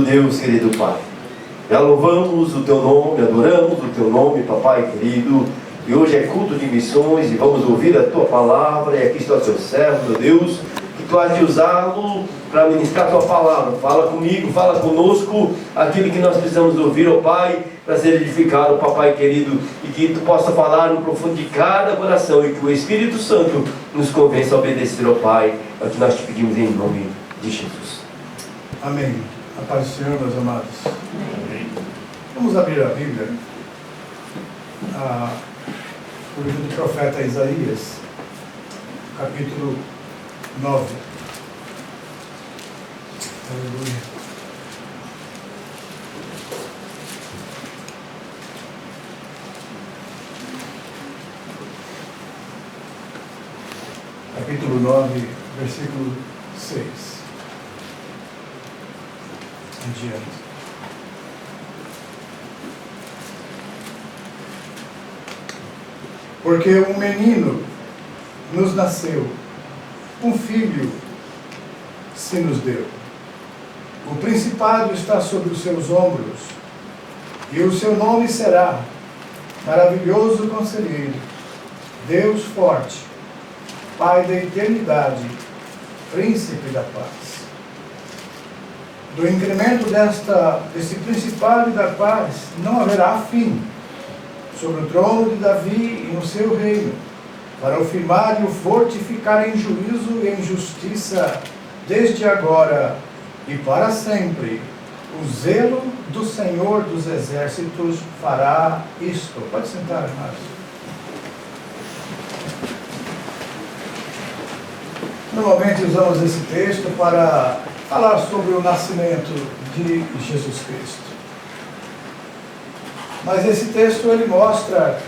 Deus, querido Pai, já louvamos o Teu nome, adoramos o Teu nome, Papai querido, e hoje é culto de missões e vamos ouvir a Tua palavra, e aqui está o Teu servo, meu Deus, que Tu has de usá-lo para ministrar a Tua palavra. Fala comigo, fala conosco, aquilo que nós precisamos ouvir, ó Pai, para ser edificado, Papai querido, e que Tu possa falar no profundo de cada coração, e que o Espírito Santo nos convença a obedecer, ó Pai, é o que nós te pedimos em nome de Jesus. Amém. A paz do Senhor, meus amados. Vamos abrir a Bíblia, o livro do profeta Isaías, capítulo 9. Aleluia. Capítulo 9, versículo 6. Adiante. Porque um menino nos nasceu, um filho se nos deu. O principado está sobre os seus ombros, e o seu nome será Maravilhoso Conselheiro, Deus Forte, Pai da Eternidade, Príncipe da Paz. Do incremento desse principado e da paz não haverá fim, sobre o trono de Davi e no seu reino, para o firmar e o fortificar em juízo e em justiça, desde agora e para sempre. O zelo do Senhor dos Exércitos fará isto. Pode sentar, Márcio. Normalmente usamos esse texto para falar sobre o nascimento de Jesus Cristo. Mas esse texto ele mostra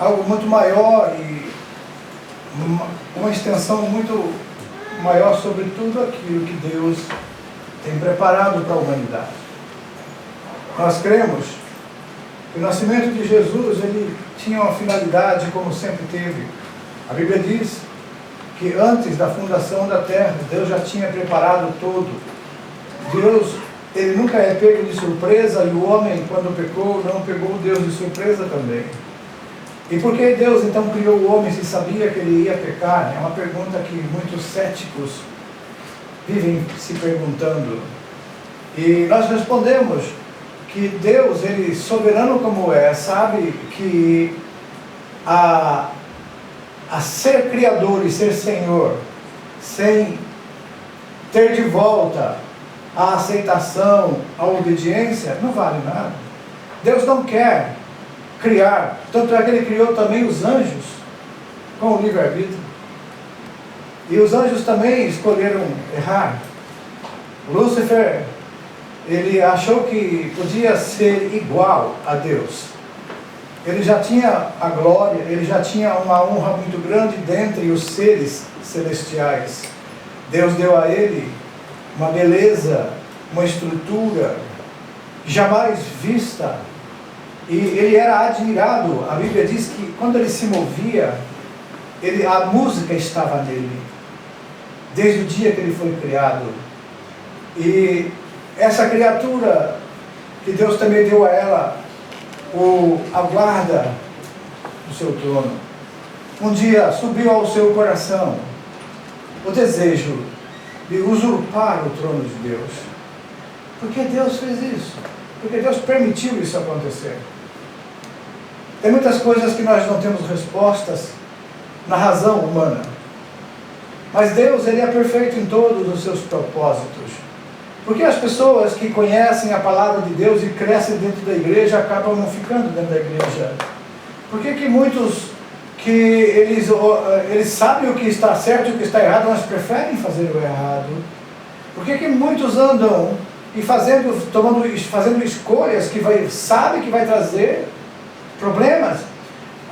algo muito maior e uma extensão muito maior sobre tudo aquilo que Deus tem preparado para a humanidade. Nós cremos que o nascimento de Jesus ele tinha uma finalidade como sempre teve. A Bíblia diz que antes da fundação da terra, Deus já tinha preparado tudo. Deus, ele nunca é pego de surpresa, e o homem, quando pecou, não pegou Deus de surpresa também. E por que Deus então criou o homem se sabia que ele ia pecar? É uma pergunta que muitos céticos vivem se perguntando. E nós respondemos que Deus, ele soberano como é, sabe que a ser Criador e ser Senhor, sem ter de volta a aceitação, a obediência, não vale nada. Deus não quer criar, tanto é que Ele criou também os anjos com o livre-arbítrio. E os anjos também escolheram errar. Lúcifer, ele achou que podia ser igual a Deus. Ele já tinha a glória, ele já tinha uma honra muito grande dentre os seres celestiais. Deus deu a ele uma beleza, uma estrutura jamais vista. E ele era admirado. A Bíblia diz que quando ele se movia, a música estava nele, desde o dia que ele foi criado. E essa criatura que Deus também deu a ela, a guarda do seu trono, um dia subiu ao seu coração o desejo de usurpar o trono de Deus. Por que Deus fez isso? Porque Deus permitiu isso acontecer. Tem muitas coisas que nós não temos respostas na razão humana, mas Deus, ele é perfeito em todos os seus propósitos. Porque as pessoas que conhecem a palavra de Deus e crescem dentro da igreja acabam não ficando dentro da igreja? Por que muitos que eles sabem o que está certo e o que está errado, mas preferem fazer o errado? Por que muitos andam e fazendo escolhas que sabem que vai trazer problemas?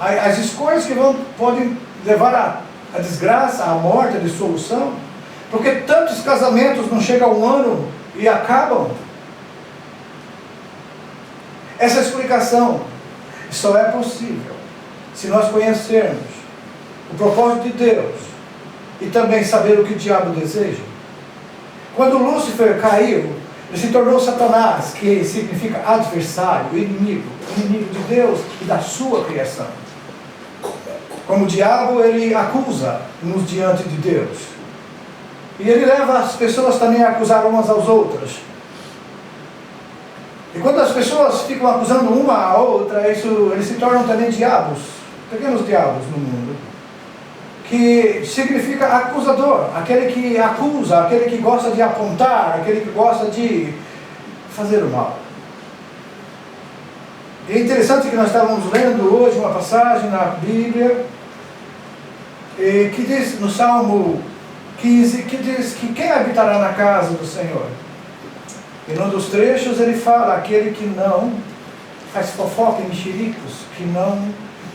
As escolhas que podem levar à desgraça, à morte, à dissolução? Porque tantos casamentos não chegam a um ano e acabam? Essa explicação só é possível se nós conhecermos o propósito de Deus e também saber o que o diabo deseja. Quando Lúcifer caiu, Ele se tornou Satanás, que significa adversário, inimigo de Deus e da sua criação. Como o diabo, ele acusa-nos diante de Deus. E ele leva as pessoas também a acusar umas às outras. E quando as pessoas ficam acusando uma a outra, eles se tornam também diabos, pequenos diabos no mundo. Que significa acusador, aquele que acusa, aquele que gosta de apontar, aquele que gosta de fazer o mal. E é interessante que nós estávamos lendo hoje uma passagem na Bíblia, que diz no Salmo 15, que diz que quem habitará na casa do Senhor? E num dos trechos ele fala, aquele que não faz fofoca e mexericos, que não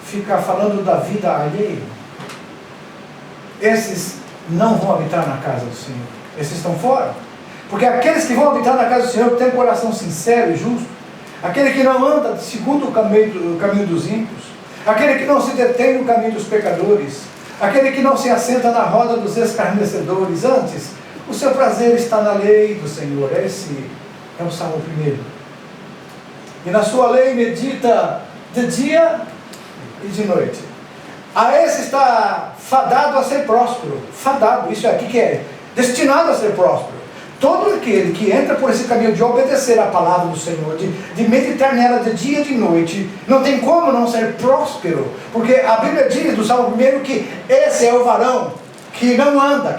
fica falando da vida alheia. Esses não vão habitar na casa do Senhor. Esses estão fora. Porque aqueles que vão habitar na casa do Senhor têm um coração sincero e justo. Aquele que não anda segundo o caminho dos ímpios. Aquele que não se detém no caminho dos pecadores. Aquele que não se assenta na roda dos escarnecedores. Antes, o seu prazer está na lei do Senhor. Esse é o Salmo 1. E na sua lei medita de dia e de noite. A esse está fadado a ser próspero. Fadado, isso aqui que é destinado a ser próspero. Todo aquele que entra por esse caminho de obedecer à palavra do Senhor, de meditar nela de dia e de noite, não tem como não ser próspero. Porque a Bíblia diz no Salmo 1 que esse é o varão que não anda,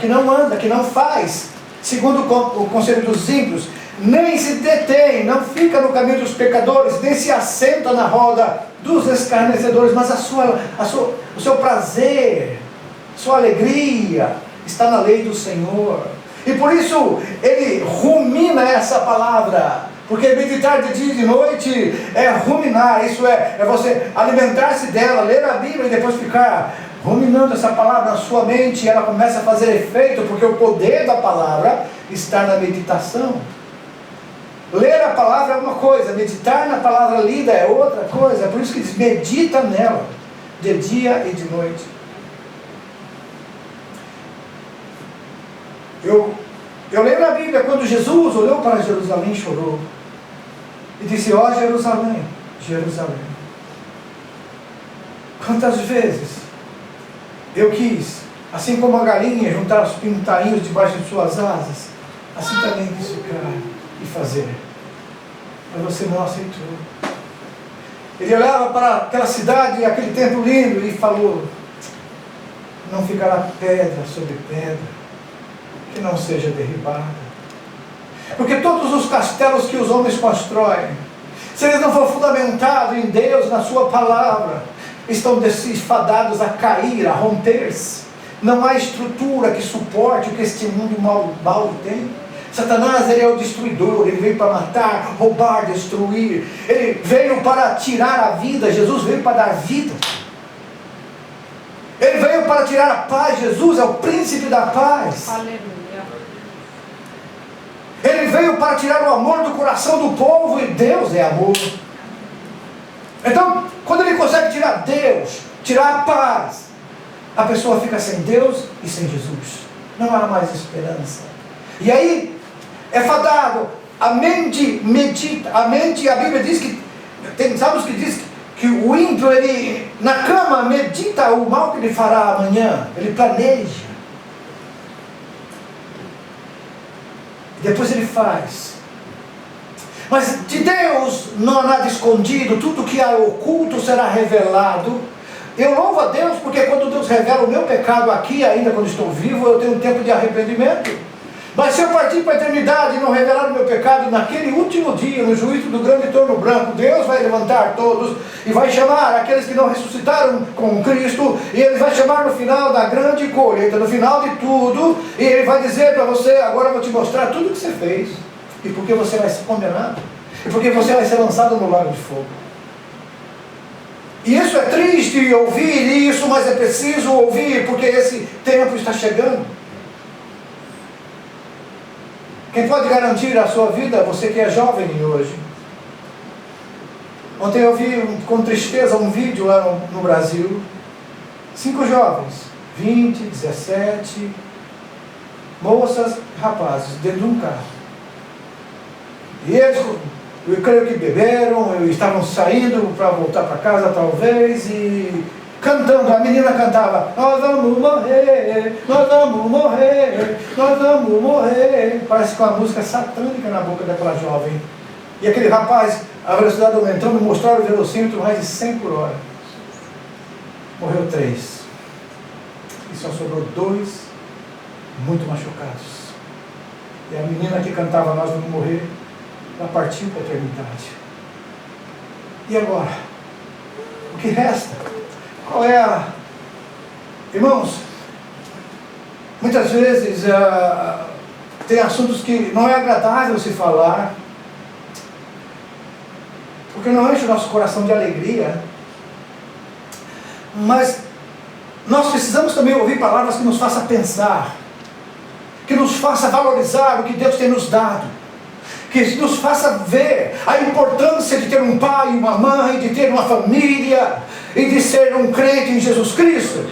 que não faz, segundo o conselho dos ímpios, nem se detém, não fica no caminho dos pecadores, nem se assenta na roda dos escarnecedores, mas o seu prazer, sua alegria está na lei do Senhor. E por isso ele rumina essa palavra, porque meditar de dia e de noite é ruminar, isso é você alimentar-se dela, ler a Bíblia e depois ficar ruminando essa palavra na sua mente, e ela começa a fazer efeito, porque o poder da palavra está na meditação. Ler a palavra é uma coisa, meditar na palavra lida é outra coisa. Por isso que diz, medita nela, de dia e de noite. Eu lembro na Bíblia, quando Jesus olhou para Jerusalém e chorou, e disse, ó Jerusalém, Jerusalém, quantas vezes eu quis, assim como a galinha, juntar os pintainhos debaixo de suas asas, assim também quis ficar e fazer, mas você não aceitou. Ele olhava para aquela cidade, aquele templo lindo, e falou, não ficará pedra sobre pedra que não seja derribada. Porque todos os castelos que os homens constroem, se eles não for fundamentados em Deus, na sua palavra, estão fadados a cair, a romper-se. Não há estrutura que suporte o que este mundo mal tem. Satanás, ele é o destruidor, ele veio para matar, roubar, destruir. Ele veio para tirar a vida, Jesus veio para dar vida. Ele veio para tirar a paz, Jesus é o príncipe da paz. Aleluia. Ele veio para tirar o amor do coração do povo, e Deus é amor. Então, quando ele consegue tirar Deus, tirar a paz, a pessoa fica sem Deus e sem Jesus. Não há mais esperança. E aí, é fadado, a mente medita, a Bíblia diz que, tem salmos que diz que o ímpio, ele na cama medita o mal que ele fará amanhã, ele planeja. Depois ele faz. Mas de Deus não há nada escondido, tudo que há oculto será revelado. Eu louvo a Deus porque quando Deus revela o meu pecado aqui, ainda quando estou vivo, eu tenho um tempo de arrependimento. Mas se eu partir para a eternidade e não revelar o meu pecado, naquele último dia, no juízo do grande trono branco, Deus vai levantar todos e vai chamar aqueles que não ressuscitaram com Cristo, e Ele vai chamar no final da grande colheita, no final de tudo, e Ele vai dizer para você, agora eu vou te mostrar tudo o que você fez, e porque você vai ser condenado, e porque você vai ser lançado no lago de fogo. E isso é triste ouvir isso, mas é preciso ouvir, porque esse tempo está chegando. Quem pode garantir a sua vida? Você que é jovem hoje. Ontem eu vi com tristeza um vídeo lá no Brasil. 5 jovens, 20, 17, moças, rapazes, dentro de um carro. E eles, eu creio que beberam, estavam saindo para voltar para casa talvez, e cantando, a menina cantava, nós vamos morrer, nós vamos morrer, nós vamos morrer. Parece que uma música satânica na boca daquela jovem. E aquele rapaz, a velocidade aumentando, mostraram o velocímetro mais de 100 por hora. Morreu 3. E só sobrou 2 muito machucados. E a menina que cantava nós vamos morrer, ela partiu para a eternidade. E agora? O que resta? Qual é a... Irmãos, muitas vezes tem assuntos que não é agradável se falar, porque não enche o nosso coração de alegria, mas nós precisamos também ouvir palavras que nos façam pensar, que nos faça valorizar o que Deus tem nos dado, que nos faça ver a importância de ter um pai, uma mãe, de ter uma família e de ser um crente em Jesus Cristo.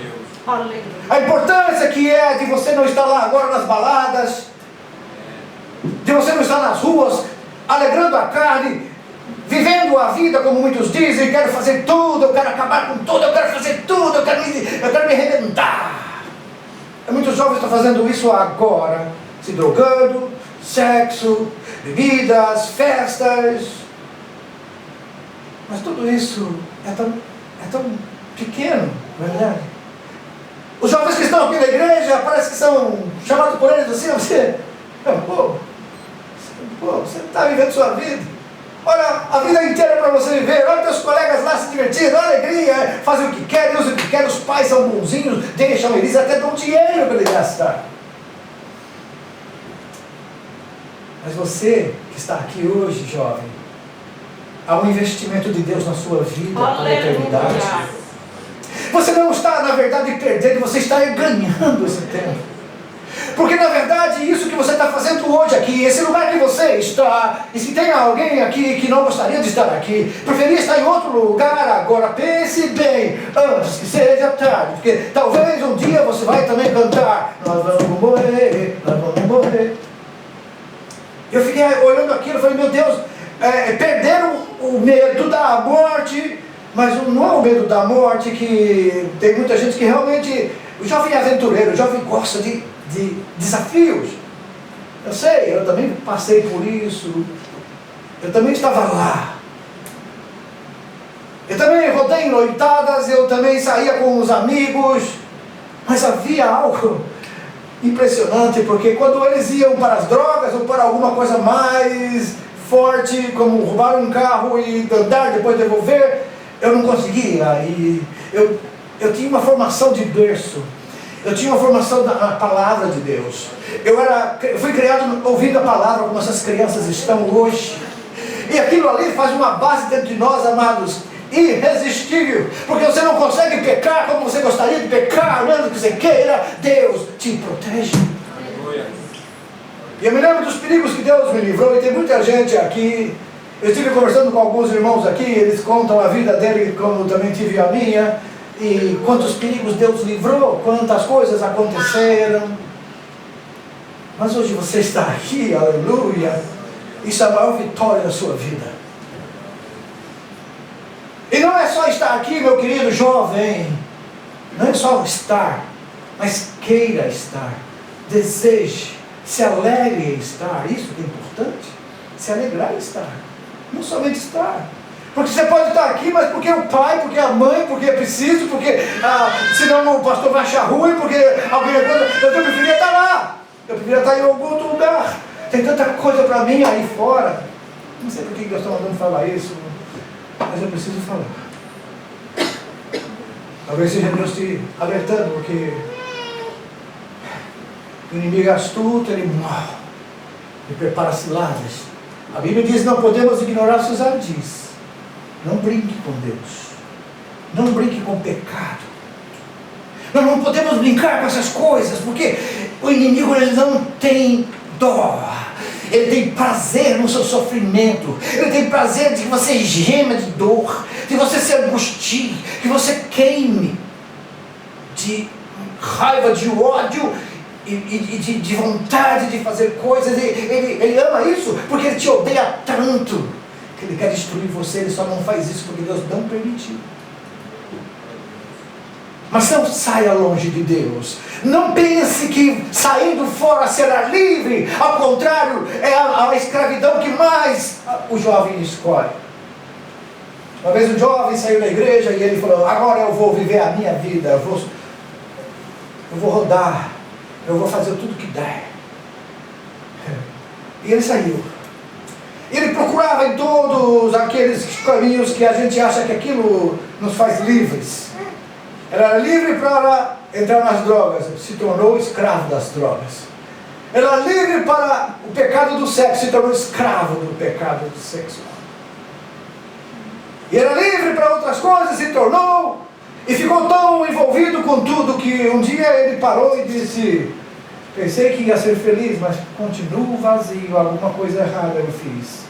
A importância que é de você não estar lá agora nas baladas, de você não estar nas ruas alegrando a carne, vivendo a vida como muitos dizem, quero fazer tudo, eu quero acabar com tudo, eu quero fazer tudo, eu quero me arrebentar. Muitos jovens estão fazendo isso agora, se drogando, sexo, bebidas, festas. Mas tudo isso é tão pequeno, não é verdade? Os jovens que estão aqui na igreja, parece que são chamados por eles assim, você não está vivendo sua vida. Olha, a vida inteira para você viver, olha teus colegas lá se divertindo, olha a alegria, fazem o que querem, usam o que querem, os pais são bonzinhos, deixam eles, até dão dinheiro para ele gastar. Mas você que está aqui hoje, jovem, há um investimento de Deus na sua vida para a eternidade. Você não está, na verdade, perdendo, você está ganhando esse tempo. Porque na verdade isso que você está fazendo hoje aqui, esse lugar que você está, e se tem alguém aqui que não gostaria de estar aqui, preferia estar em outro lugar agora, pense bem, antes que seja tarde, porque talvez um dia você vai também cantar, nós vamos morrer, nós vamos morrer. Eu fiquei olhando aquilo e falei, meu Deus, perderam o medo da morte, mas não é o medo da morte, que tem muita gente que realmente, o jovem aventureiro, o jovem gosta de desafios. Eu sei, eu também passei por isso, eu também estava lá, eu também rodei em noitadas, eu também saía com os amigos, mas havia algo impressionante, porque quando eles iam para as drogas ou para alguma coisa mais forte, como roubar um carro e andar depois devolver, eu não conseguia. E eu tinha uma formação de berço, eu tinha uma formação da palavra de Deus. Eu fui criado ouvindo a palavra como essas crianças estão hoje. E aquilo ali faz uma base dentro de nós, amados, irresistível. Porque você não consegue pecar como você gostaria de pecar, mesmo que você queira, Deus te protege. E eu me lembro dos perigos que Deus me livrou, e tem muita gente aqui. Eu estive conversando com alguns irmãos aqui, eles contam a vida dele como também tive a minha. E quantos perigos Deus livrou, quantas coisas aconteceram. Mas hoje você está aqui, aleluia. Isso é a maior vitória da sua vida. E não é só estar aqui, meu querido jovem. Não é só estar, mas queira estar. Deseje, se alegre em estar. Isso que é importante. Se alegrar em estar. Não somente estar. Porque você pode estar aqui, mas porque é o pai, porque é a mãe, porque é preciso, porque senão o pastor vai achar ruim, porque alguém... Eu preferia estar lá. Eu preferia estar em algum outro lugar. Tem tanta coisa para mim aí fora. Não sei por que Deus está mandando falar isso, mas eu preciso falar. Talvez seja Deus te alertando, porque o inimigo é astuto, ele prepara ciladas. A Bíblia diz que não podemos ignorar seus ardis. Não brinque com Deus. Não brinque com o pecado. Nós não podemos brincar com essas coisas, porque o inimigo ele não tem dó. Ele tem prazer no seu sofrimento. Ele tem prazer de que você gema de dor, de você se angustie, que você queime de raiva, de ódio, de vontade de fazer coisas. Ele ama isso porque ele te odeia tanto que ele quer destruir você. Ele só não faz isso porque Deus não permitiu. Mas não saia longe de Deus. Não pense que saindo fora será livre. Ao contrário, é a escravidão que mais o jovem escolhe. Uma vez um jovem saiu da igreja e ele falou: agora eu vou viver a minha vida, eu vou rodar, eu vou fazer tudo que der. E ele saiu. Ele procurava em todos aqueles caminhos que a gente acha que aquilo nos faz livres. Era livre para entrar nas drogas, se tornou escravo das drogas. Era livre para o pecado do sexo, se tornou escravo do pecado sexual. E era livre para outras coisas, se tornou, e ficou tão envolvido com tudo que um dia ele parou e disse: pensei que ia ser feliz, mas continuo vazio, alguma coisa errada eu fiz.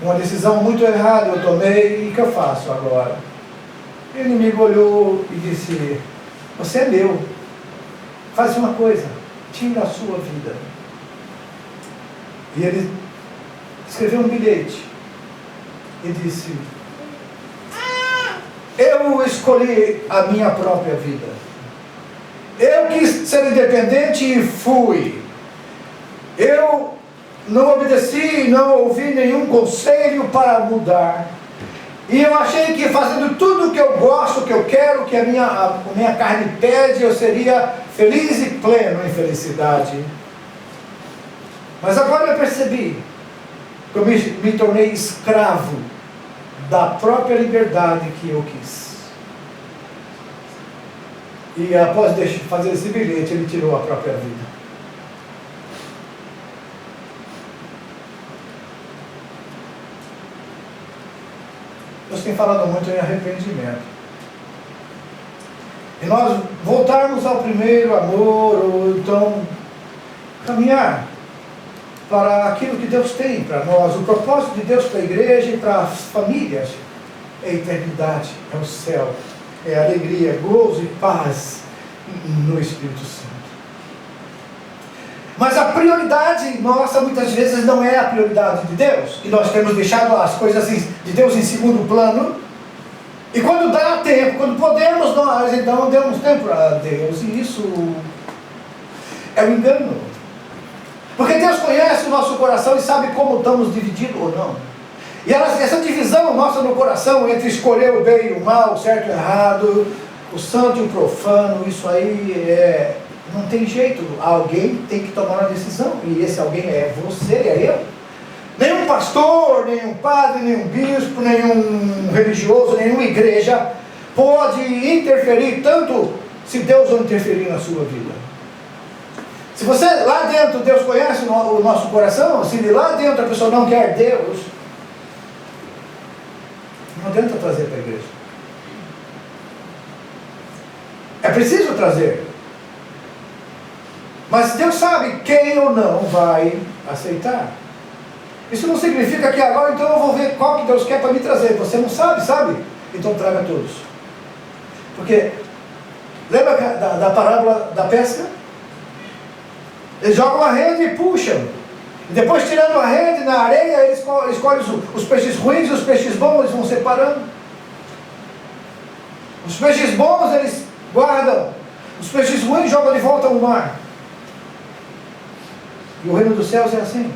Uma decisão muito errada eu tomei, e o que eu faço agora? O inimigo olhou e disse: você é meu, faz uma coisa, tira a sua vida. E ele escreveu um bilhete e disse: eu escolhi a minha própria vida, eu quis ser independente e fui. Eu não obedeci, não ouvi nenhum conselho para mudar. E eu achei que fazendo tudo o que eu gosto, o que eu quero, que a minha carne pede, eu seria feliz e pleno em felicidade. Mas agora eu percebi que eu me tornei escravo da própria liberdade que eu quis. E após fazer esse bilhete, ele tirou a própria vida. Deus tem falado muito em arrependimento. E nós voltarmos ao primeiro amor, ou então caminhar para aquilo que Deus tem para nós. O propósito de Deus para a igreja e para as famílias é a eternidade, é o céu, é a alegria, gozo e paz no Espírito Santo. Mas a prioridade nossa muitas vezes não é a prioridade de Deus. E nós temos deixado as coisas de Deus em segundo plano. E quando dá tempo, quando podemos, nós então damos tempo a Deus. E isso é um engano. Porque Deus conhece o nosso coração e sabe como estamos divididos ou não. E essa divisão nossa no coração entre escolher o bem e o mal, o certo e o errado, o santo e o profano, isso aí não tem jeito. Alguém tem que tomar uma decisão. E esse alguém é você, é eu. Nenhum pastor, nenhum padre, nenhum bispo, nenhum religioso, nenhuma igreja pode interferir tanto se Deus não interferir na sua vida. Se você lá dentro, Deus conhece o nosso coração, se lá dentro a pessoa não quer Deus, não adianta trazer para a igreja. É preciso trazer. Mas Deus sabe quem ou não vai aceitar. Isso não significa que agora então eu vou ver qual que Deus quer para me trazer. Você não sabe, sabe? Então traga todos. Porque, lembra da parábola da pesca? Eles jogam a rede e puxam. E depois, tirando a rede na areia, eles escolhem os peixes ruins e os peixes bons, eles vão separando. Os peixes bons eles guardam. Os peixes ruins jogam de volta ao mar. E o reino dos céus é assim.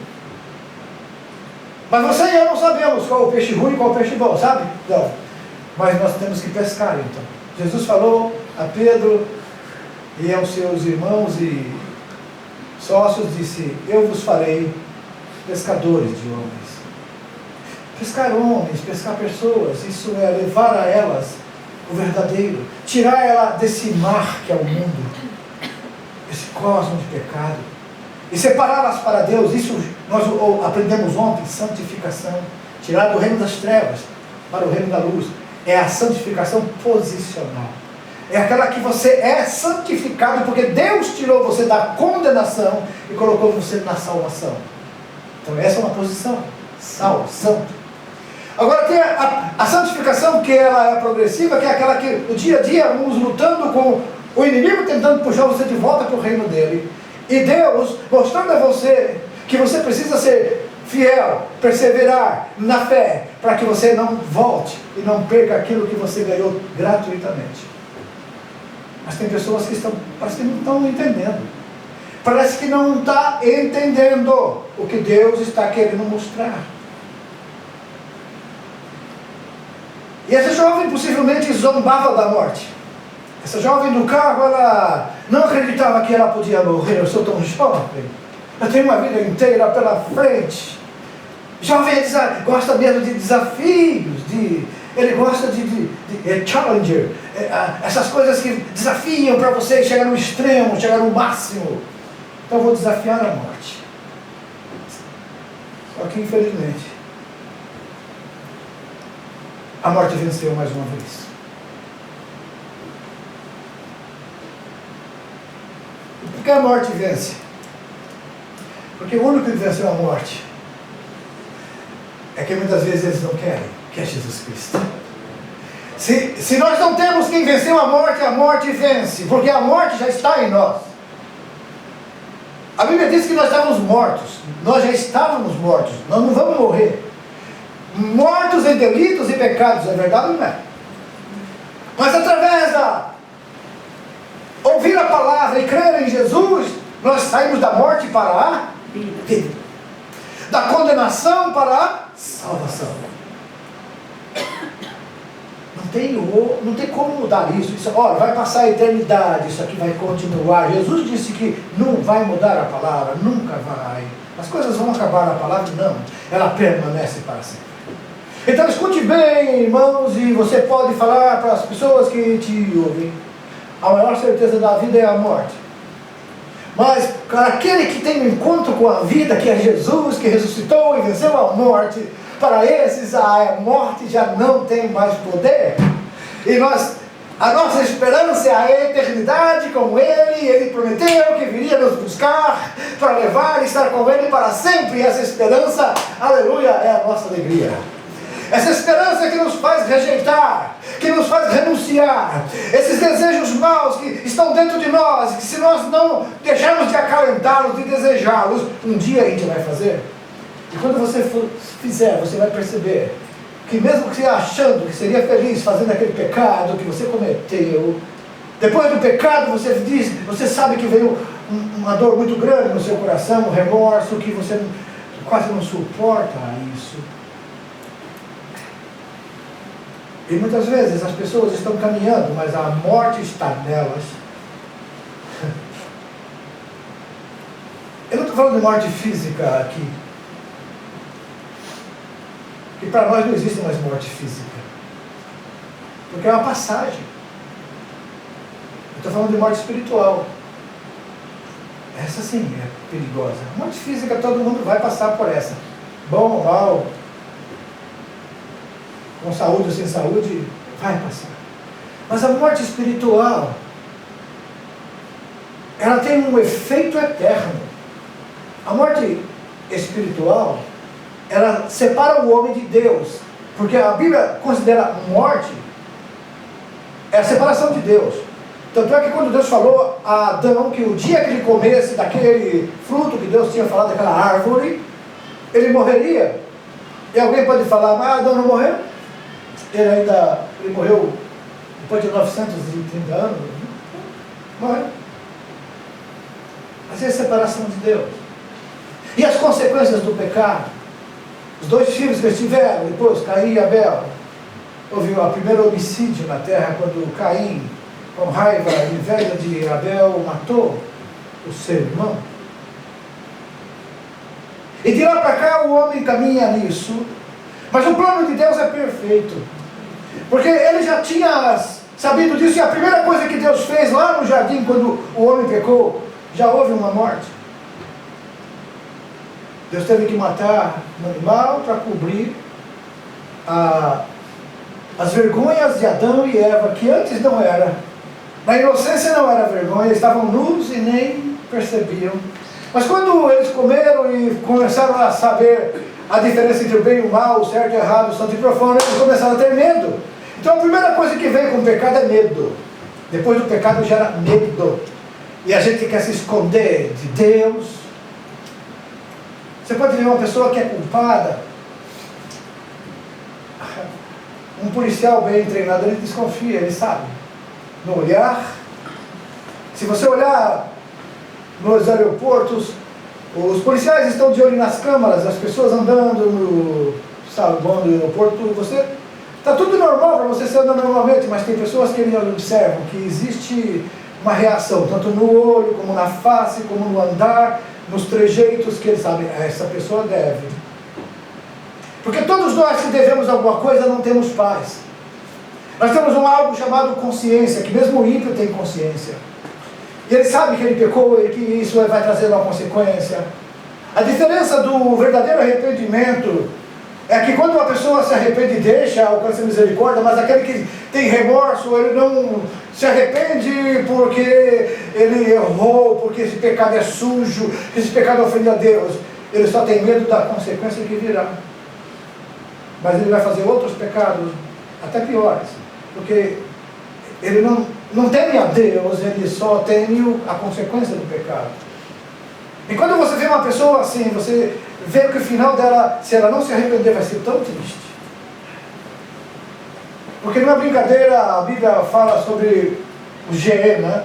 Mas você e eu não sabemos qual é o peixe ruim e qual é o peixe bom, sabe? Não. Mas nós temos que pescar então. Jesus falou a Pedro e aos seus irmãos e sócios, disse: eu vos farei pescadores de homens. Pescar homens, pescar pessoas, isso é levar a elas o verdadeiro, tirar ela desse mar que é o mundo, esse cosmos de pecado, e separá-las para Deus. Isso nós aprendemos ontem, santificação, tirar do reino das trevas para o reino da luz. É a santificação posicional. É aquela que você é santificado porque Deus tirou você da condenação e colocou você na salvação. Então essa é uma posição, salvo, santo. Agora tem a santificação, que ela é progressiva, que é aquela que no dia a dia vamos lutando com O inimigo tentando puxar você de volta para o reino dele. E Deus mostrando a você que você precisa ser fiel, perseverar na fé, para que você não volte e não perca aquilo que você ganhou gratuitamente. Mas tem pessoas que parece que não estão entendendo. Parece que não está entendendo o que Deus está querendo mostrar. E essa jovem possivelmente zombava da morte. Essa jovem do carro, ela não acreditava que ela podia morrer. Eu sou tão jovem, eu tenho uma vida inteira pela frente. Jovem gosta mesmo de desafios, ele gosta de challenger, essas coisas que desafiam para você chegar no extremo, chegar no máximo. Então eu vou desafiar a morte. Só que infelizmente a morte venceu mais uma vez. Por que a morte vence? Porque o único que venceu a morte é que muitas vezes eles não querem, que é Jesus Cristo. Se nós não temos quem venceu a morte vence, porque a morte já está em nós. A Bíblia diz que nós estávamos mortos, nós já estávamos mortos, nós não vamos morrer. Mortos em delitos e pecados, é verdade ou não é? Mas através da ouvir a palavra e crer em Jesus, nós saímos da morte para a vida, da condenação para a salvação. Não tem como mudar isso. Olha, vai passar a eternidade, isso aqui vai continuar. Jesus disse que não vai mudar a palavra, nunca vai. As coisas vão acabar na palavra, não. Ela permanece para sempre. Então escute bem, irmãos, e você pode falar para as pessoas que te ouvem. A maior certeza da vida é a morte. Mas para aquele que tem um encontro com a vida, que é Jesus, que ressuscitou e venceu a morte, para esses a morte já não tem mais poder. E a nossa esperança é a eternidade com Ele. Ele prometeu que viria nos buscar para levar e estar com Ele para sempre. E essa esperança, aleluia, é a nossa alegria. Essa esperança que nos faz rejeitar, que nos faz renunciar, esses desejos maus que estão dentro de nós, que se nós não deixarmos de acalentá-los, de desejá-los, um dia a gente vai fazer. E quando você fizer, você vai perceber que mesmo que você achando que seria feliz fazendo aquele pecado que você cometeu, depois do pecado você sabe que veio uma dor muito grande no seu coração, um remorso, que você quase não suporta isso. E muitas vezes as pessoas estão caminhando, mas a morte está nelas. Eu não estou falando de morte física aqui. Que para nós não existe mais morte física. Porque é uma passagem. Eu estou falando de morte espiritual. Essa sim é perigosa. A morte física todo mundo vai passar por essa. Bom ou mal, com saúde ou sem saúde, vai passar. Mas a morte espiritual, ela tem um efeito eterno. A morte espiritual, ela separa o homem de Deus. Porque a Bíblia considera morte é a separação de Deus. Tanto é que quando Deus falou a Adão que o dia que ele comesse daquele fruto que Deus tinha falado, daquela árvore, ele morreria. E alguém pode falar, mas Adão não morreu? Ele morreu depois de 930 anos. Morreu. Mas é a separação de Deus. E as consequências do pecado? Os dois filhos que eles tiveram, depois Caim e Abel. Houve o primeiro homicídio na terra, quando Caim, com raiva e inveja de Abel, matou o seu irmão. E de lá para cá o homem caminha nisso. Mas o plano de Deus é perfeito. Porque ele já tinha sabido disso. E a primeira coisa que Deus fez lá no jardim, quando o homem pecou, já houve uma morte. Deus teve que matar um animal para cobrir as vergonhas de Adão e Eva, que antes não era. Na inocência não era vergonha, eles estavam nus e nem percebiam. Mas quando eles comeram e começaram a saber a diferença entre o bem e o mal, o certo e o errado, o santo e o profano, eles começaram a ter medo. Então a primeira coisa que vem com o pecado é medo. Depois do pecado gera medo. E a gente quer se esconder de Deus. Você pode ver uma pessoa que é culpada. Um policial bem treinado, ele desconfia, ele sabe. No olhar. Se você olhar nos aeroportos, os policiais estão de olho nas câmaras, as pessoas andando no saguão do aeroporto, você... Está tudo normal para você, anda normalmente, mas tem pessoas que eles observam que existe uma reação, tanto no olho, como na face, como no andar, nos trejeitos, que eles sabem, essa pessoa deve. Porque todos nós que devemos alguma coisa não temos paz. Nós temos algo chamado consciência, que mesmo o ímpio tem consciência. E ele sabe que ele pecou e que isso vai trazer uma consequência. A diferença do verdadeiro arrependimento é que quando uma pessoa se arrepende e deixa, alcança misericórdia, mas aquele que tem remorso, ele não se arrepende porque ele errou, porque esse pecado é sujo, que esse pecado ofende a Deus. Ele só tem medo da consequência que virá. Mas ele vai fazer outros pecados, até piores, porque ele não teme a Deus, ele só teme a consequência do pecado. E quando você vê uma pessoa assim, você vê que o final dela, se ela não se arrepender, vai ser tão triste. Porque numa brincadeira, a Bíblia fala sobre o Geena.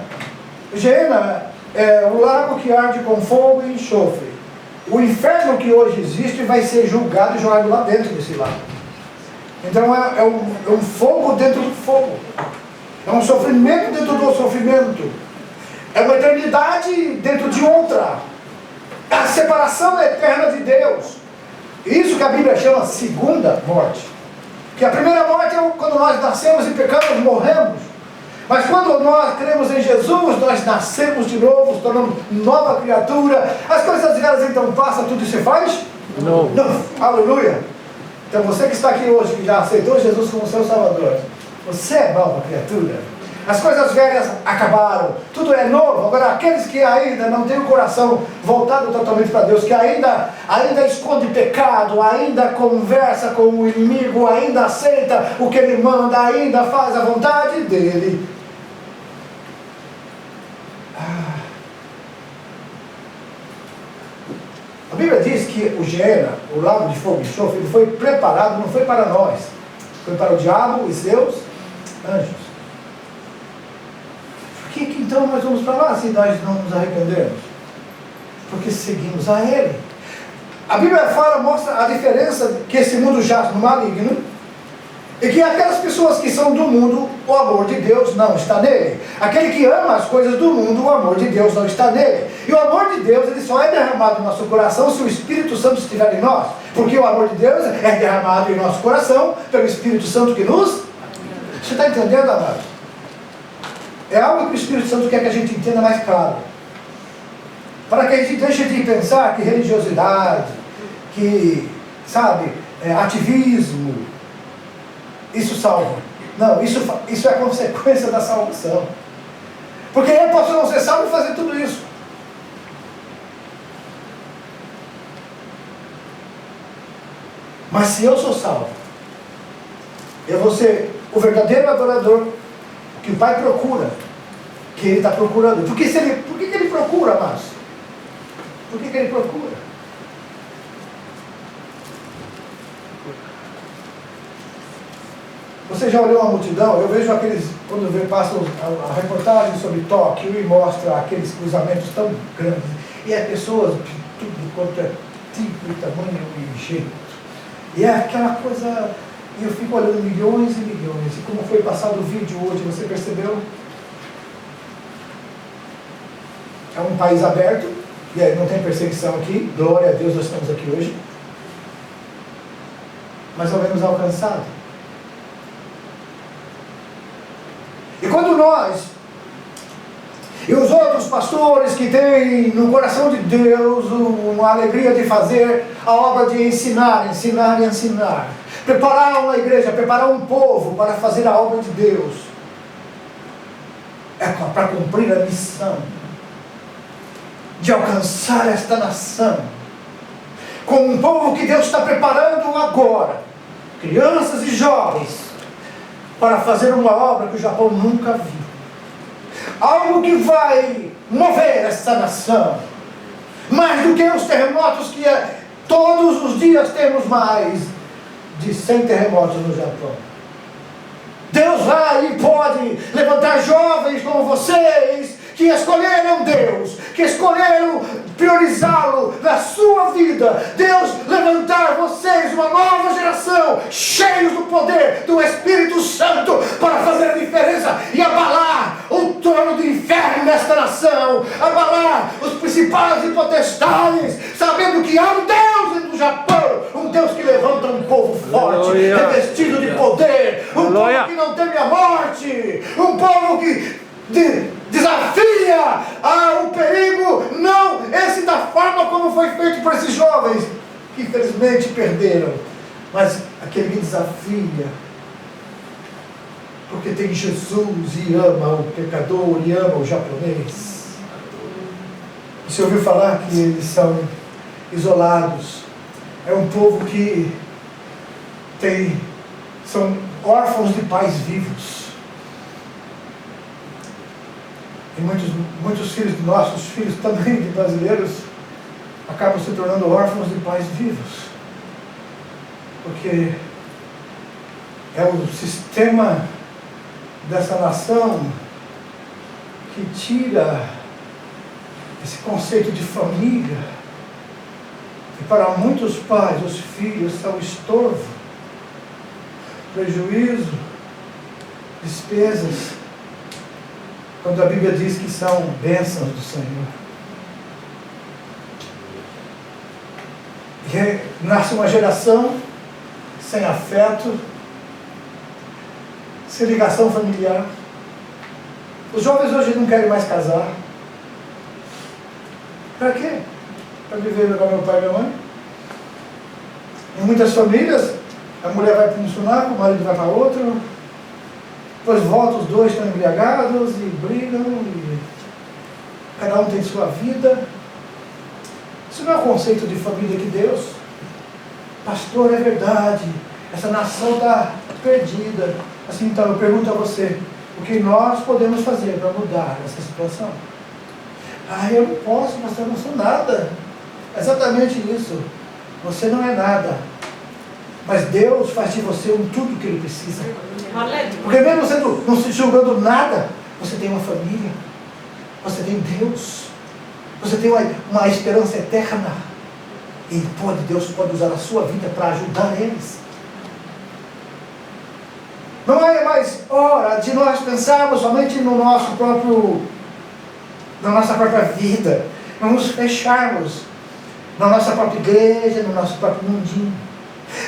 O Geena é o lago que arde com fogo e enxofre. O inferno que hoje existe vai ser julgado e jogado lá dentro desse lago. Então é um fogo dentro do fogo. É um sofrimento dentro do sofrimento. É uma eternidade dentro de outra. A separação eterna de Deus. Isso que a Bíblia chama segunda morte. Que a primeira morte é quando nós nascemos e pecamos, morremos. Mas quando nós cremos em Jesus, nós nascemos de novo, nos tornamos nova criatura. As coisas velhas então passam, tudo se faz? Não. Aleluia. Então você que está aqui hoje, que já aceitou Jesus como seu Salvador, você é nova criatura. As coisas velhas acabaram, tudo é novo. Agora aqueles que ainda não têm o coração voltado totalmente para Deus, que ainda esconde pecado, ainda conversa com o inimigo, ainda aceita o que ele manda, ainda faz a vontade dele. A Bíblia diz que o Geena, o lago de fogo e enxofre, ele foi preparado, não foi para nós, foi para o diabo e seus anjos. Por que então nós vamos para lá se nós não nos arrependemos? Porque seguimos a Ele. A Bíblia mostra a diferença que esse mundo jaz no maligno, e que aquelas pessoas que são do mundo, o amor de Deus não está nele. Aquele que ama as coisas do mundo, o amor de Deus não está nele. E o amor de Deus, ele só é derramado no nosso coração se o Espírito Santo estiver em nós. Porque o amor de Deus é derramado em nosso coração pelo Espírito Santo que nos... Você está entendendo, amado? É algo que o Espírito Santo quer que a gente entenda mais claro. Para que a gente deixe de pensar que religiosidade, que, ativismo, isso salva. Não, isso é consequência da salvação. Porque eu posso não ser salvo e fazer tudo isso. Mas se eu sou salvo, eu vou ser o verdadeiro adorador que o Pai procura, que Ele está procurando. Por que ele procura, amados? Por que ele procura? Você já olhou uma multidão? Eu vejo aqueles, quando passam a reportagem sobre Tóquio e mostra aqueles cruzamentos tão grandes. E é pessoas de tudo quanto é tipo, tamanho e jeito. E é aquela coisa, e eu fico olhando milhões e milhões. E como foi passado o vídeo hoje, você percebeu? É um país aberto, e aí não tem perseguição aqui. Glória a Deus, nós estamos aqui hoje. Mais ou menos alcançado. E quando nós, e os outros pastores que têm no coração de Deus uma alegria de fazer a obra de ensinar, preparar uma igreja, preparar um povo para fazer a obra de Deus, é para cumprir a missão de alcançar esta nação, com um povo que Deus está preparando agora, crianças e jovens, para fazer uma obra que o Japão nunca viu. algo que vai mover essa nação, mais do que os terremotos que todos os dias temos mais de 100 terremotos no Japão. Deus vai e pode levantar jovens como vocês, que escolheram Deus, que escolheram priorizá-lo na sua vida. Deus levantar vocês, uma nova geração, cheios do poder do Espírito Santo, para fazer a diferença e abalar o trono do inferno nesta nação, abalar os principais e potestades, sabendo que há um Deus no Japão, um Deus que levanta um povo forte, revestido de poder, um povo que não teme a morte, um povo que desafia o perigo, não esse da forma como foi feito por esses jovens, que infelizmente perderam, mas aquele que desafia, porque tem Jesus e ama o pecador e ama o japonês. Você ouviu falar que eles são isolados? É um povo que são órfãos de pais vivos. E muitos filhos de nossos filhos também de brasileiros acabam se tornando órfãos de pais vivos, porque é o sistema dessa nação que tira esse conceito de família, e para muitos pais os filhos são estorvo, prejuízo, despesas, quando a Bíblia diz que são bênçãos do Senhor. E nasce uma geração sem afeto, sem ligação familiar. Os jovens hoje não querem mais casar. Para quê? Para viver com meu pai e minha mãe. Em muitas famílias, a mulher vai para um sunaco, o marido vai para outro, depois voltam, os dois estão embriagados e brigam, e cada um tem sua vida. Isso não é o conceito de família de Deus. Pastor, é verdade, essa nação está perdida. Assim, então eu pergunto a você, o que nós podemos fazer para mudar essa situação? Eu não posso, pastor, eu não sou nada. É exatamente isso. Você não é nada, mas Deus faz de você tudo que Ele precisa. Porque mesmo você não se julgando nada, você tem uma família, você tem Deus, você tem uma esperança eterna, e Deus pode usar a sua vida para ajudar eles. Não é mais hora de nós pensarmos somente na nossa própria vida, não nos fecharmos na nossa própria igreja, no nosso próprio mundinho.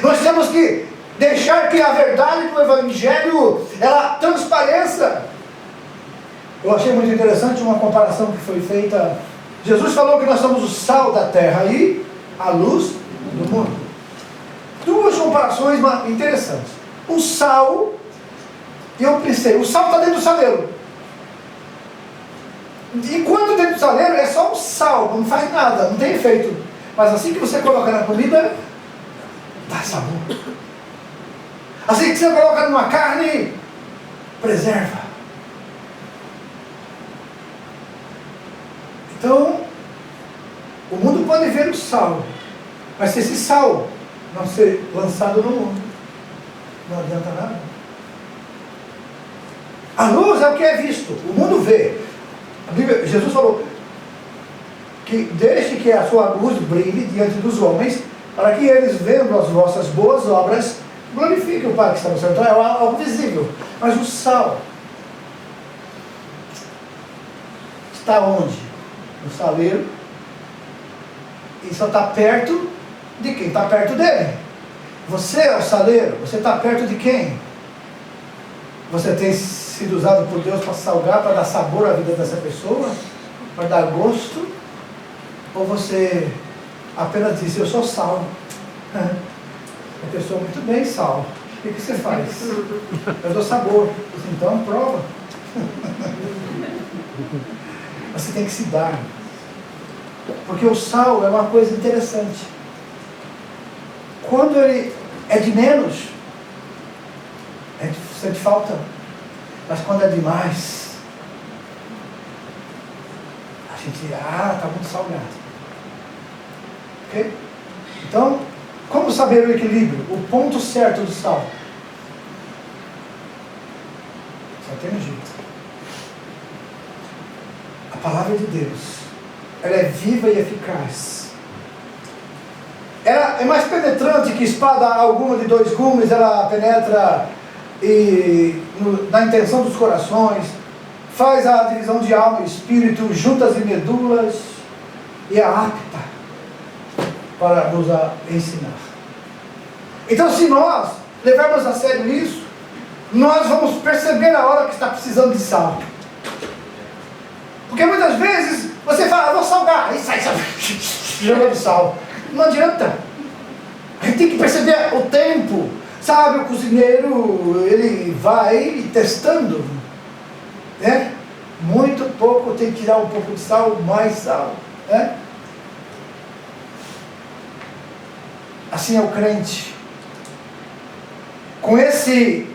Nós temos que deixar que a verdade do Evangelho, ela transpareça. Eu achei muito interessante uma comparação que foi feita. Jesus falou que nós somos o sal da terra e a luz do mundo. Duas comparações interessantes. O sal, eu pensei, o sal está dentro do saleiro. Enquanto dentro do saleiro é só o sal, não faz nada, não tem efeito. Mas assim que você coloca na comida, dá sabor. Assim que você coloca numa carne, preserva. Então, o mundo pode ver o sal, mas se esse sal não ser lançado no mundo, não adianta nada. A luz é o que é visto, o mundo vê. A Bíblia, Jesus falou que deixe que a sua luz brilhe diante dos homens, para que eles, vendo as vossas boas obras, glorifiquem o Pai que está no céu. Então é algo visível. Mas o sal está onde? No saleiro. E só está perto de quem está perto dele. Você é o saleiro. Você está perto de quem? Você tem sido usado por Deus para salgar, para dar sabor à vida dessa pessoa? Para dar gosto? Ou você apenas diz, eu sou sal? A pessoa, muito bem, sal. O que você faz? Eu dou sabor. Então, prova. Você tem que se dar. Porque o sal é uma coisa interessante. Quando ele é de menos, sente falta. Mas quando é demais, gente, está muito salgado. Ok? Então, como saber o equilíbrio? O ponto certo do sal? Só tem um jeito. A palavra de Deus, ela é viva e eficaz. Ela é mais penetrante que espada alguma de 2 gumes. Ela penetra na intenção dos corações, faz a divisão de alma e espírito, juntas e medulas, e é apta para nos ensinar. Então, se nós levarmos a sério isso, nós vamos perceber a hora que está precisando de sal. Porque muitas vezes você fala, vou salgar, aí sai jogando sal. Não adianta. A gente tem que perceber o tempo. Sabe, o cozinheiro, ele vai testando, né? Muito pouco, tem que tirar um pouco de sal, mais sal, né? Assim é o crente. Com esse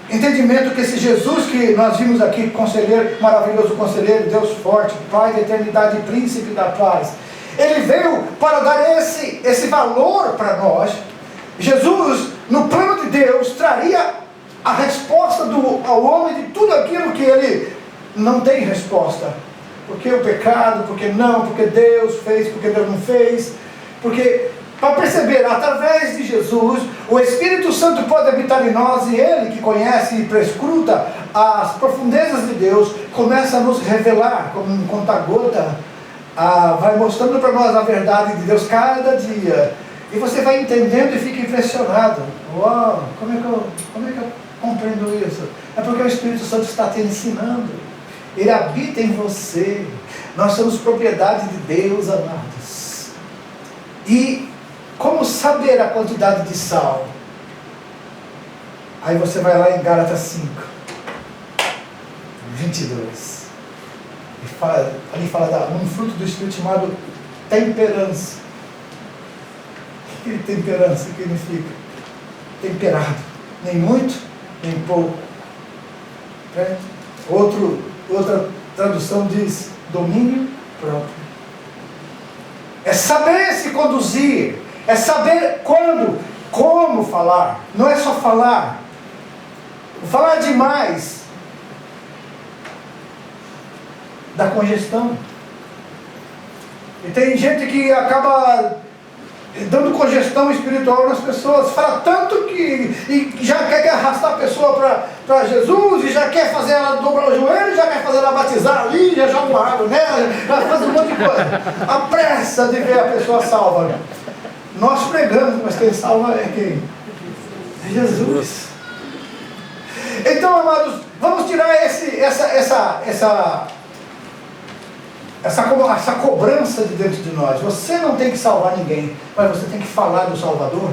entendimento que esse Jesus que nós vimos aqui, conselheiro, maravilhoso conselheiro, Deus forte, Pai da eternidade, príncipe da paz, ele veio para dar esse valor para nós. Jesus, no plano de Deus, traria a resposta ao homem de tudo aquilo que ele não tem resposta. Porque o pecado, porque Deus fez, porque Deus não fez. Porque, para perceber, através de Jesus, o Espírito Santo pode habitar em nós, e Ele, que conhece e prescruta as profundezas de Deus, começa a nos revelar, como um conta-gota, vai mostrando para nós a verdade de Deus cada dia. E você vai entendendo e fica impressionado. Uau, como é que eu compreendo isso? É porque o Espírito Santo está te ensinando. Ele habita em você. Nós somos propriedade de Deus, amados. E como saber a quantidade de sal? Aí você vai lá em Gálatas 5, 22. Ali fala de um fruto do Espírito chamado temperança. O que temperança significa? Temperado. Nem muito, nem pouco. É? Outra tradução diz domínio próprio. É saber se conduzir. É saber quando, como falar. Não é só falar. Falar demais dá congestão. E tem gente que acaba dando congestão espiritual nas pessoas. Fala tanto que já quer arrastar a pessoa para Jesus, e já quer fazer ela dobrar o joelho, já quer fazer ela batizar ali, já joga uma água nela, já faz um monte de coisa. A pressa de ver a pessoa salva. Nós pregamos, mas quem salva é quem? É Jesus. Então, amados, vamos tirar essa cobrança de dentro de nós. Você não tem que salvar ninguém, mas você tem que falar do Salvador.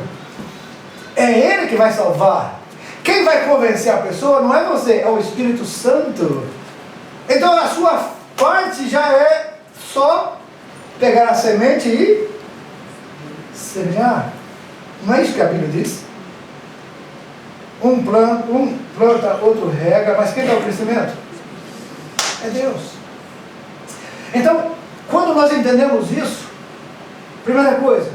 É Ele que vai salvar. Quem vai convencer a pessoa não é você, é o Espírito Santo. Então a sua parte já é só pegar a semente e semear. Não é isso que a Bíblia diz? Um planta, outro rega, mas quem dá o crescimento? É Deus. Então, quando nós entendemos isso, primeira coisa,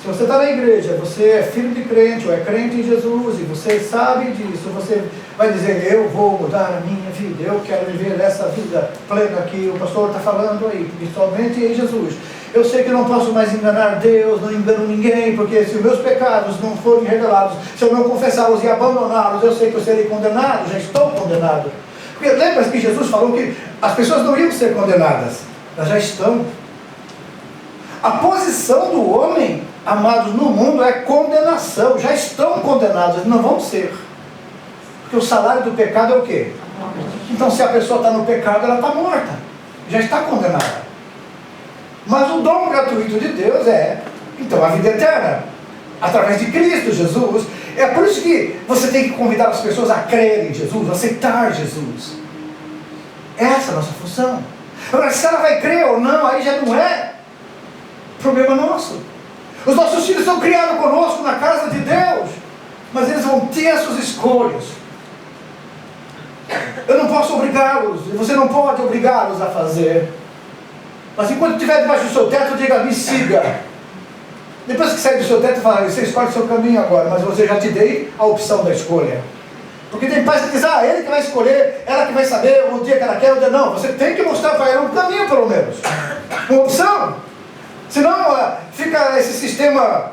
se você está na igreja, você é filho de crente, ou é crente em Jesus, e você sabe disso, você vai dizer, eu vou mudar a minha vida, eu quero viver essa vida plena que o pastor está falando aí, principalmente em Jesus. Eu sei que eu não posso mais enganar Deus, não engano ninguém, porque se os meus pecados não forem revelados, se eu não confessá-los e abandoná-los, eu sei que eu serei condenado, já estou condenado. Porque lembra que Jesus falou que as pessoas não iam ser condenadas, elas já estão. A posição do homem, amados, no mundo é condenação, já estão condenados, eles não vão ser. Porque o salário do pecado é o quê? Então se a pessoa está no pecado, ela está morta, já está condenada. Mas o dom gratuito de Deus então, a vida eterna, através de Cristo Jesus. É por isso que você tem que convidar as pessoas a crerem em Jesus, a aceitar Jesus. Essa é a nossa função. Agora, se ela vai crer ou não, aí já não é problema nosso. Os nossos filhos são criados conosco na casa de Deus, mas eles vão ter as suas escolhas. Eu não posso obrigar obrigá-los, você não pode obrigá-los a fazer. Mas enquanto estiver debaixo do seu teto, diga, me siga. Depois que sair do seu teto, fala, você escolhe o seu caminho agora, mas você já te dei a opção da escolha. Porque tem pais que dizem, ele que vai escolher, ela que vai saber o dia que ela quer, o dia não. Você tem que mostrar para ela um caminho, pelo menos. Uma opção. Senão fica esse sistema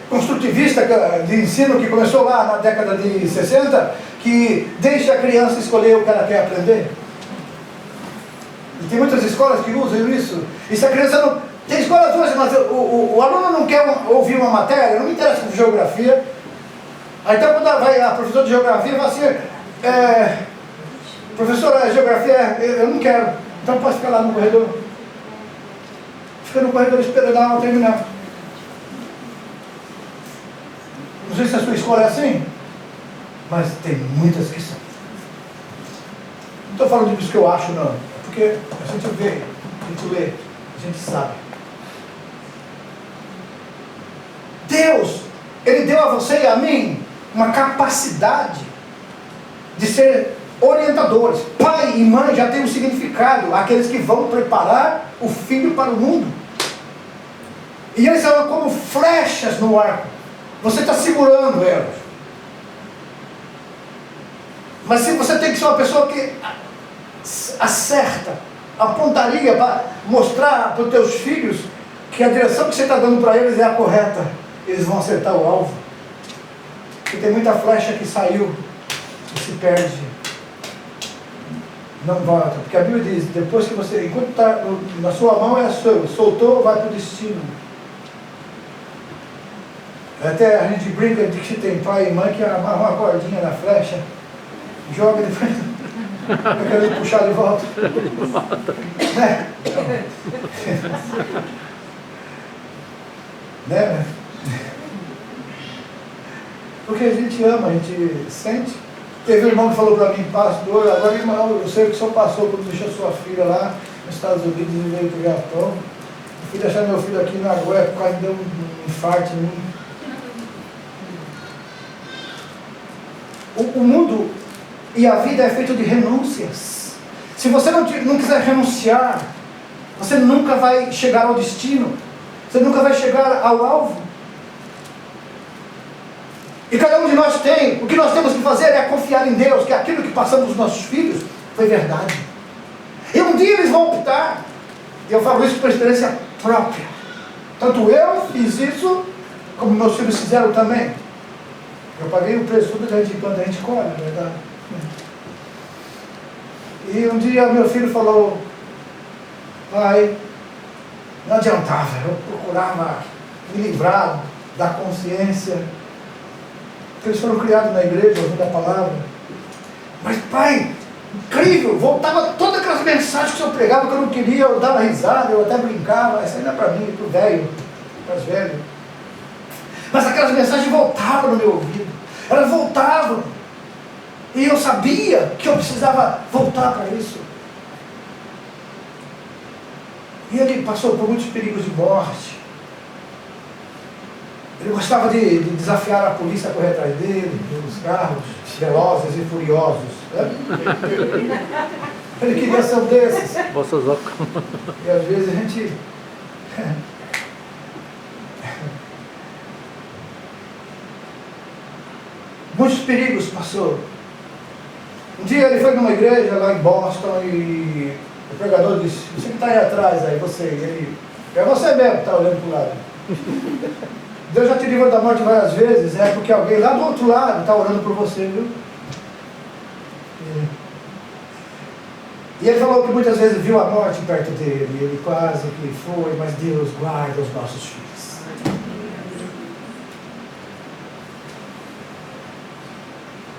construtivista de ensino que começou lá na década de 60, que deixa a criança escolher o que ela quer aprender. E tem muitas escolas que usam isso. E se a criança não... Tem escolas hoje, mas o aluno não quer ouvir uma matéria, não me interessa com geografia. Aí então quando vai a professora de geografia fala assim, professora, geografia, eu não quero. Então pode ficar lá no corredor. Fica no corredor esperando a aula terminar. Não sei se a sua escola é assim, mas tem muitas que são. Não estou falando disso que eu acho, não. Porque a gente vê, a gente lê, a gente sabe. Deus, Ele deu a você e a mim uma capacidade de ser orientadores. Pai e mãe já tem um significado, aqueles que vão preparar o filho para o mundo. E eles são como flechas no arco. Você está segurando elas. Mas se você tem que ser uma pessoa que acerta a pontaria para mostrar para os teus filhos que a direção que você está dando para eles é a correta, eles vão acertar o alvo. Porque tem muita flecha que saiu e se perde. Não volta. Porque a Bíblia diz, depois que você, enquanto está na sua mão é seu, soltou, vai para o destino. Até a gente brinca de que tem pai e mãe que amarra uma cordinha na flecha, joga de frente, querendo puxar de volta. Né? Porque a gente ama, a gente sente. Teve um irmão que falou para mim, pastor, agora irmão, eu sei o que o senhor passou quando deixou sua filha lá nos Estados Unidos e veio para o Japão. Eu fui deixar meu filho aqui na Goiás, quase deu um infarto em mim. O mundo e a vida é feito de renúncias. Se você não quiser renunciar, você nunca vai chegar ao destino. Você nunca vai chegar ao alvo. E cada um de nós tem, o que nós temos que fazer é confiar em Deus, que aquilo que passamos aos nossos filhos foi verdade. E um dia eles vão optar. E eu falo isso por experiência própria. Tanto eu fiz isso, como meus filhos fizeram também. Eu paguei o preço tudo quando a gente colhe, na verdade. E um dia meu filho falou, pai, não adiantava, eu procurava me livrar da consciência. Eles foram criados na igreja, ouvindo a palavra. Mas pai, incrível, voltava todas aquelas mensagens que o senhor pregava que eu não queria, eu dava risada, eu até brincava, essa ainda é para mim, para o velho, para os velhos. Mas aquelas mensagens voltavam no meu ouvido. Elas voltavam. E eu sabia que eu precisava voltar para isso. E ele passou por muitos perigos de morte. Ele gostava de desafiar a polícia a correr atrás dele, nos carros velozes e furiosos. Ele queria ser um desses. E às vezes a gente... Muitos perigos passou. Um dia ele foi numa igreja lá em Boston e o pregador disse, você que está aí atrás, aí você, ele, é você mesmo que está olhando para o lado. Deus já te livrou da morte várias vezes, é porque alguém lá do outro lado está orando por você, viu? E ele falou que muitas vezes viu a morte perto dele, e ele quase que foi, mas Deus guarda os nossos filhos.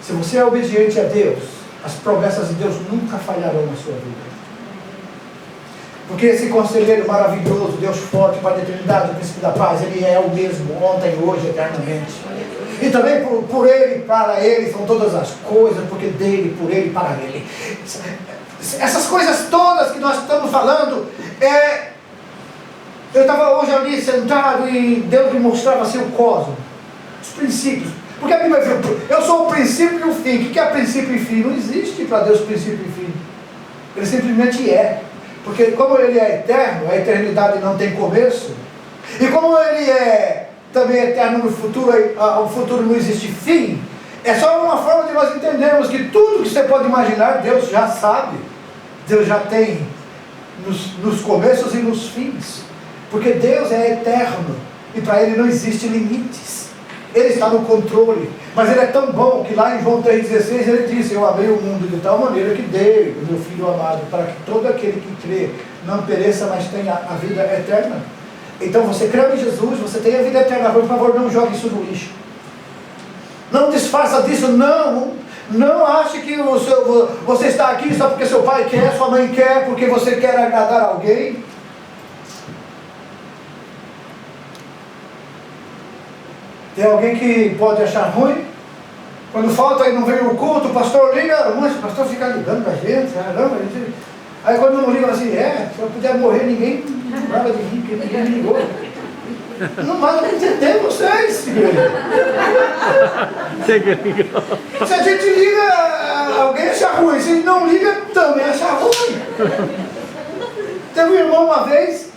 Se você é obediente a Deus, as promessas de Deus nunca falharão na sua vida. Porque esse conselheiro maravilhoso, Deus forte para a eternidade, o príncipe da paz, Ele é o mesmo ontem, hoje, eternamente. E também por Ele, para Ele, são todas as coisas, porque dEle, por Ele, para Ele. Essas coisas todas que nós estamos falando, eu estava hoje ali sentado e Deus me mostrava assim o cosmos, os princípios. Porque a Bíblia vai dizer, eu sou o princípio e o fim. O que é princípio e fim? Não existe para Deus princípio e fim. Ele simplesmente é. Porque como Ele é eterno, a eternidade não tem começo. E como Ele é também eterno no futuro, o futuro não existe fim. É só uma forma de nós entendermos que tudo que você pode imaginar, Deus já sabe. Deus já tem nos começos e nos fins. Porque Deus é eterno. E para Ele não existe limites. Ele está no controle. Mas Ele é tão bom que lá em João 3,16 Ele disse, eu amei o mundo de tal maneira que dei o meu Filho amado, para que todo aquele que crê não pereça, mas tenha a vida eterna. Então você crê em Jesus, você tem a vida eterna. Por favor, não jogue isso no lixo. Não disfarça disso, não. Não ache que você está aqui só porque seu pai quer, sua mãe quer, porque você quer agradar alguém. Tem alguém que pode achar ruim? Quando falta e não vem o culto, o pastor liga, mas o pastor fica ligando pra gente, caramba, aí quando não liga assim, se eu puder morrer, ninguém lembrava de mim, porque ninguém me ligou. Não vai entender vocês, igreja. Se a gente liga, alguém acha ruim, se não liga, também acha ruim. Teve um irmão uma vez,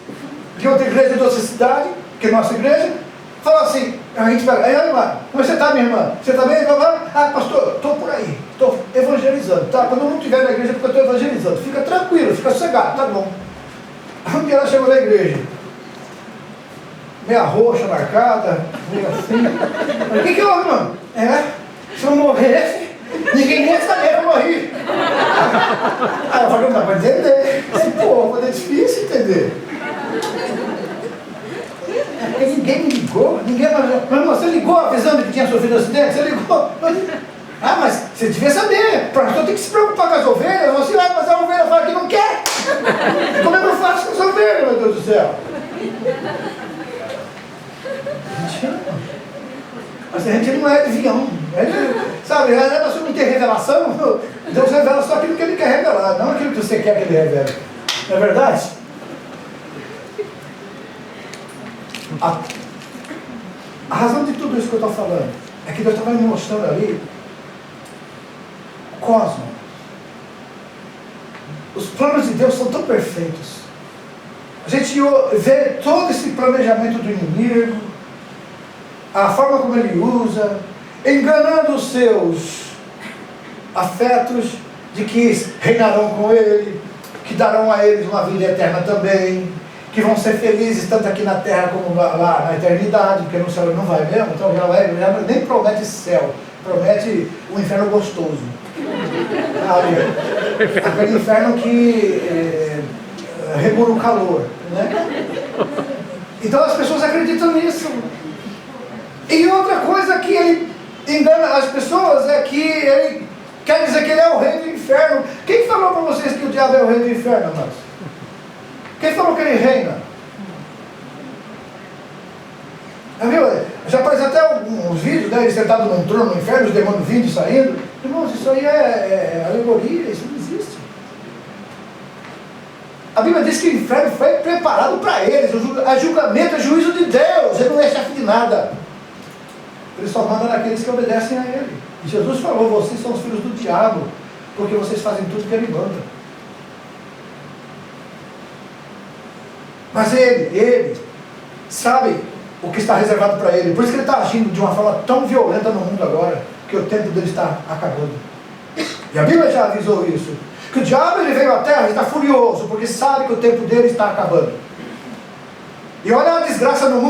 de outra igreja de outra cidade, que é nossa igreja, falou assim, a gente fala, irmã, como você está, minha irmã? Você está bem? Pastor, estou por aí, estou evangelizando, tá? Quando eu não estiver na igreja, é porque eu estou evangelizando. Fica tranquilo, fica sossegado, tá bom. Um dia ela chegou na igreja, meia roxa, marcada, meio assim. O que houve, irmão? Se eu morresse, ninguém ia saber que eu morri. Aí eu falei, não dá para entender. Pô, é difícil entender. Porque ninguém me ligou, mas você ligou avisando que tinha sofrido um acidente? Você ligou? Mas você devia saber, o pastor tem que se preocupar com as ovelhas. Você vai fazer a ovelha fala que não quer. Como é que eu faço com as ovelhas, meu Deus do céu? Mas a gente não é adivinhão. Sabe, nós não tem revelação. Deus revela só aquilo que Ele quer revelar, não aquilo que você quer que Ele revele. Não é verdade? A razão de tudo isso que eu estou falando é que Deus estava me mostrando ali o cosmos. Os planos de Deus são tão perfeitos. A gente vê todo esse planejamento do inimigo, a forma como ele usa, enganando os seus afetos de que reinarão com ele, que darão a eles uma vida eterna também, que vão ser felizes tanto aqui na terra como lá na eternidade, porque no céu ele não vai mesmo, então já nem promete céu, promete um inferno gostoso. Aquele inferno que regula o calor, né? Então as pessoas acreditam nisso. E outra coisa que ele engana as pessoas é que ele quer dizer que ele é o rei do inferno. Quem falou para vocês que o diabo é o rei do inferno, amados? Quem falou que ele reina? Já apareceu até uns vídeos dele sentado num trono no inferno, os demônios vindo e saindo. Irmãos, isso aí é alegoria, isso não existe. A Bíblia diz que o inferno foi preparado para eles. O julgamento é juízo de Deus, ele não é chefe de nada. Ele só manda naqueles que obedecem a ele. E Jesus falou, vocês são os filhos do diabo, porque vocês fazem tudo que ele manda. Mas ele sabe o que está reservado para ele. Por isso que ele está agindo de uma forma tão violenta no mundo agora, que o tempo dele está acabando. E a Bíblia já avisou isso. Que o diabo ele veio à terra e está furioso, porque sabe que o tempo dele está acabando. E olha a desgraça no mundo.